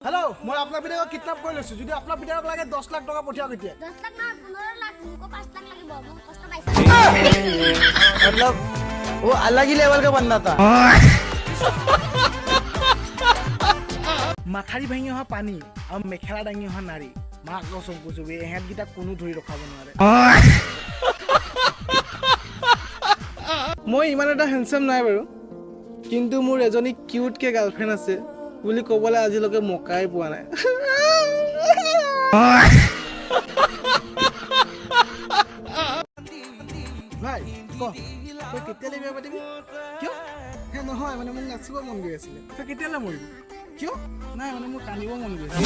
Hello मैं अपना पिता को किडनैप कर लैছো যদি আপনার পিতাক লাগে 10 লাখ টাকা পঠিয়াক এতিয়া 10 লাখ না 15 লাখ तुमको 5 लाख लगेगा बहुत कष्ट पाइছে मतलब वो अलग ही लेवल का बंदा था। মাথাৰি ভাঙি অহা পানী আৰু মেখেলা দাঙি অহা নাৰী মাক গছক গুজবে এহেত গিটা কোনো ধৰি ৰখাব নোৱাৰে মই ইমান এটা হ্যান্ডসাম নাই বাৰু কিন্তু মোৰ এজনী কিউট কে গাৰ্লফ্ৰেণ্ড আছে বুলি ক'বলৈ আজিলৈকে মকাই পোৱা নাই ভাই ক তই কেতিয়ালৈ বিয়া পাতিবি কিয় হে নহয় মানে মোক নাচিব মন গৈ আছিলে তই কেতিয়ালৈ মৰিবি কিয় নাই মানে মোৰ কান্দিব মন গৈ আছে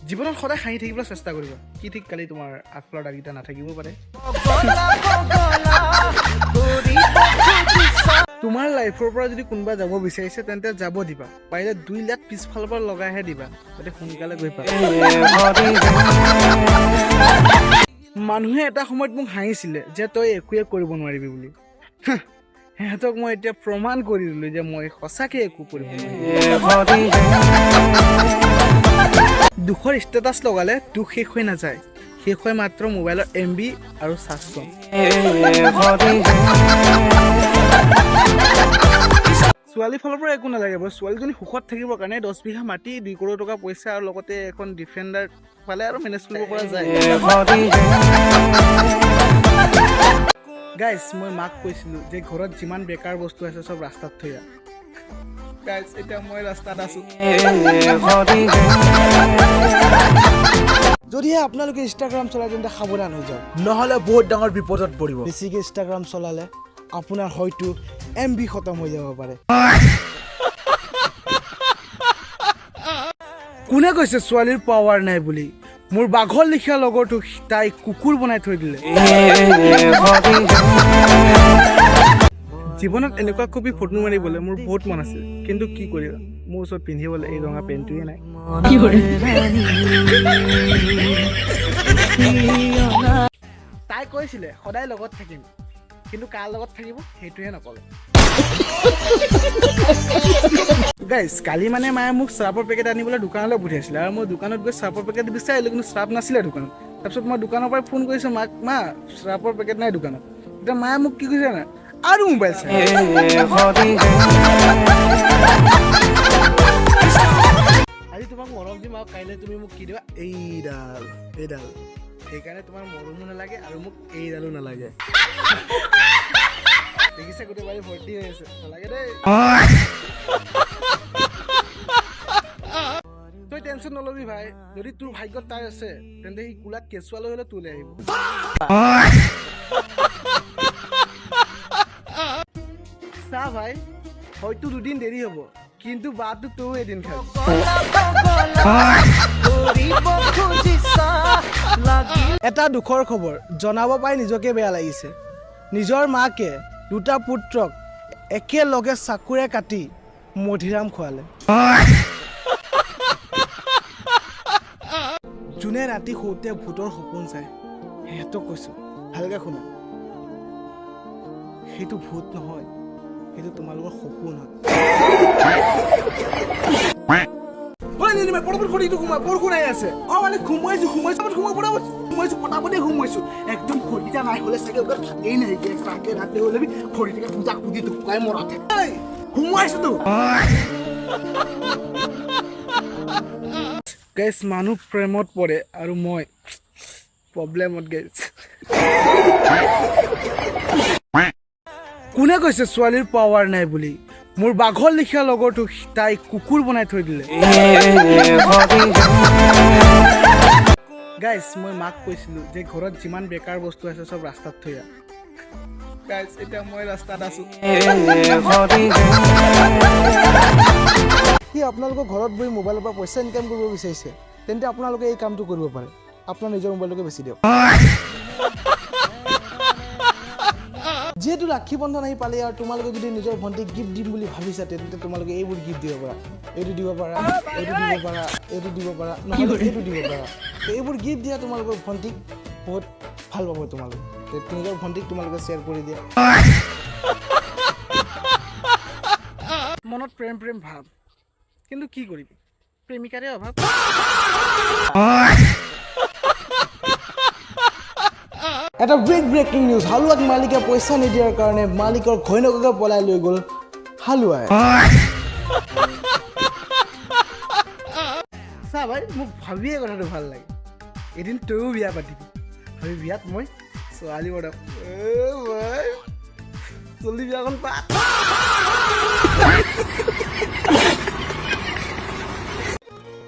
জীৱনত সদায় হাঁহি থাকিবলৈ চেষ্টা কৰিবা কি ঠিক কালি তোমাৰ আগফালৰ দাগিটা নাথাকিব পাৰে তোমাৰ লাইফৰ পৰা যদি কোনোবা যাব বিচাৰিছে তেন্তে যাব দিবা পাৰিলে 2 লাখ পিছফালৰ পৰা লগাইহে দিবা যাতে সোনকালে গৈ পাবা মানুহে এটা সময়ত মোক হাঁহিছিলে যে তই একোৱে কৰিব নোৱাৰিবি বুলি হেতক মই এতিয়া প্ৰমাণ কৰি দিলো যে মই সঁচাকৈ একো কৰিব নোৱাৰিম দুখৰ ষ্টেটাছ লগালে দুখ শেষ হৈ নাযায় শেষ হয় মাত্ৰ মোবাইলৰ MB আৰু চাৰ্জ কম ছোৱালী ফালৰ পৰা একো নালাগে বাৰু ছোৱালীজনী সুখত থাকিবৰ কাৰণে 10 বিঘা মাটি 2 কোটি টকা পইচা আৰু লগতে এখন ডিফেণ্ডাৰ পালে আৰু মেনেজ কৰিব পৰা যায় গাইজ মই মাক কৈছিলোঁ যে ঘৰত যিমান বেকাৰ বস্তু আছে চব ৰাস্তাত থৈ যা গাইজ এতিয়া মই ৰাস্তাত আছোঁ যদিহে আপোনালোকে ইনষ্টাগ্ৰাম চলাই তেন্তে সাৱধান হৈ যাওক নহ'লে বহুত ডাঙৰ বিপদত পৰিব বেছিকৈ ইনষ্টাগ্ৰাম চলালে আপোনাৰ হয়তো MB খতম হৈ যাব পাৰে কোনে কৈছে ছোৱালীৰ পাৱাৰ নাই বুলি মোৰ বাঘৰ লিখা লগৰটো তাই কুকুৰ বনাই থৈ দিলে জীৱনত এনেকুৱা কপি ফটো মাৰিবলৈ মোৰ বহুত মন আছে কিন্তু কি কৰিবা মোৰ ওচৰত পিন্ধিবলৈ এই ৰঙা পেণ্টটোৱে নাই তাই কৈছিলে সদায় লগত থাকিম কিন্তু কাৰ লগত থাকিব সেইটোহে নকলে গাইজ কালি মানে মায়ে মোক চাৰ্ফৰ পেকেট আনিবলৈ দোকানলৈ পঠিয়াইছিলে আৰু মই দোকানত গৈ চাৰ্ফৰ পেকেট বিচাৰিলোঁ কিন্তু চাৰ্ফ নাছিলে দোকানত তাৰপিছত মই দোকানৰ পৰা ফোন কৰিছোঁ মাক মা চাৰ্ফৰ পেকেট নাই দোকানত এতিয়া মায়ে মোক কি কৈছে না আৰু মোবাইল চাই আজি তোমাক মৰম দিম আৰু কাইলৈ তুমি মোক কি দিবা এইডাল সেইকাৰণে তোমাৰ মৰমো নালাগে আৰু মোক এইডালো নালাগে দেখিছে গোটেই বাৰী ভৰ্তি হৈ আছে নালাগে দেই তই টেনশ্যন নলবি ভাই যদি তোৰ ভাগ্যত তাই আছে তেন্তে সি কোলাত কেঁচুৱা লৈ হ'লে তোলৈ আহিব চা ভাই হয়তো 2 দিন দেৰি হ'ব কিন্তু বাটো তও এদিন খাবি এটা দুখৰ খবৰ জনাব পাই নিজকে বেয়া লাগিছে নিজৰ মাকে 2টা পুত্ৰক একেলগে চাকুৰে কাটি মধিৰাম খোৱালে যোনে ৰাতি শুতে ভূতৰ সপোন চায় সিহঁতক কৈছো ভালকে শুনা সেইটো ভূত নহয় সেইটো তোমালোকৰ সপোন হয় একদম খৰিটা নাই হলে চাগে থাকেই নাই চাগে ৰাতি হলে খৰিটাকে পূজা খুজি টুকাই মৰা সোমাইছো তো গাইজ মানুহ প্ৰেমত পৰে আৰু মই প্ৰব্লেমত গাইজ কোনে কৈছে ছোৱালীৰ পাৱাৰ নাই বুলি মোৰ বাঘৰ লিখা লগৰটো তাই কুকুৰ বনাই থৈ দিলে গাইজ মই মাক কৈছিলোঁ যে ঘৰত যিমান বেকাৰ বস্তু আছে চব ৰাস্তাত থৈ যা গাইজ এতিয়া মই ৰাস্তাত আছোঁ সি আপোনালোকৰ ঘৰত বহি মোবাইলৰ পৰা পইচা ইনকাম কৰিব বিচাৰিছে তেন্তে আপোনালোকে এই কামটো কৰিব পাৰে আপোনাৰ নিজৰ মোবাইলটোকে বেছি দিয়ক যেহেতু ৰাখী বন্ধন আহি পালে আৰু তোমালোকে যদি নিজৰ ভণ্টিক গিফ্ট দিম বুলি ভাবিছা তেন্তে তোমালোকে এইবোৰ গিফ্ট দিব পাৰা এইটো দিব পাৰা এইটো দিব পাৰা নহ'লে এইটো দিব পাৰা এইবোৰ গিফ্ট দিয়া তোমালোকৰ ভণ্টিক বহুত ভাল পাব তোমালোকে নিজৰ ভণ্টিক তোমালোকে শ্বেয়াৰ কৰি দিয়া মনত প্ৰেম প্ৰেম ভাৱ, কিন্তু কি কৰিবি প্ৰেমিকাৰে অভাৱ। এটা ব্ৰেকিং নিউজ, হালোৱাক মালিকে পইচা নিদিয়াৰ কাৰণে মালিকৰ ঘৈণীয়েককে পলাই লৈ গ'ল হালোৱাই। চা ভাই, মোক ভাবিয়ে কথাটো ভাল লাগে। এদিন তয়ো বিয়া পাতিবি, ভাবি বিয়াত মই ছোৱালী পতাম। জলদি বিয়াখন পাত।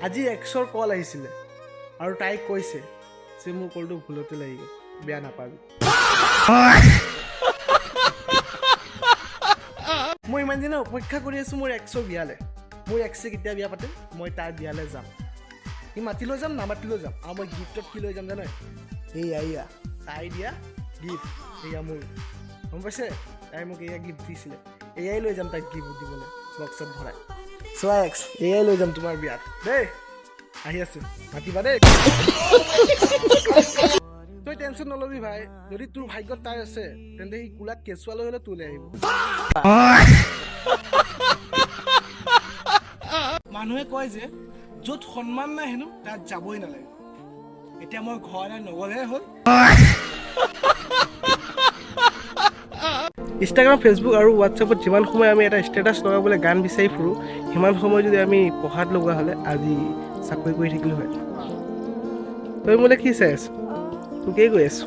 আজি এক্সৰ কল আহিছিলে আৰু তাইক কৈছে যে মোৰ কলটো ভুলতে লাগি গ'ল, বেয়া নাপাবি। মই ইমান দিনে অপেক্ষা কৰি আছোঁ মোৰ এক্সৰ বিয়ালে। মোৰ এক্সে কেতিয়া বিয়া পাতে, মই তাৰ বিয়ালৈ যাম। সি মাতি লৈ যাম, নামাতিলৈ যাম। আৰু মই গিফ্টত কি লৈ যাম জানো? এয়া তাই দিয়া গিফ্ট, এয়া মোৰ। গম পাইছে? তাই মোক এয়া গিফ্ট দিছিলে, এয়াই লৈ যাম তাইক গিফ্ট দিবলৈ বক্সত ভৰাই। চোৱা এক্স, এয়াই লৈ যাম তোমাৰ বিয়াত দেই। আহি আছোঁ, মাতিবা দেই। তই টেনশ্যন নলবি ভাই, যদি তোৰ ভাগ্যত তাই আছে তেন্তে সি কোলাত কেঁচুৱা লৈ হ'লে তোলৈ আহিব। মানুহে কয় যে য'ত সন্মান নাই হেনো তাত যাবই নালাগে। এতিয়া মই ঘৰলৈ নগ'লেহে হ'ল। ইনষ্টাগ্ৰাম, ফেচবুক আৰু হোৱাটছএপত যিমান সময় আমি এটা ষ্টেটাছ লগাবলৈ গান বিচাৰি ফুৰোঁ, সিমান সময় যদি আমি পঢ়াত লগোৱা হ'লে আজি চাকৰি কৰি থাকিলোঁ হয়। তই মোলৈ কি চাই আছ? তোকেই কৈ আছোঁ।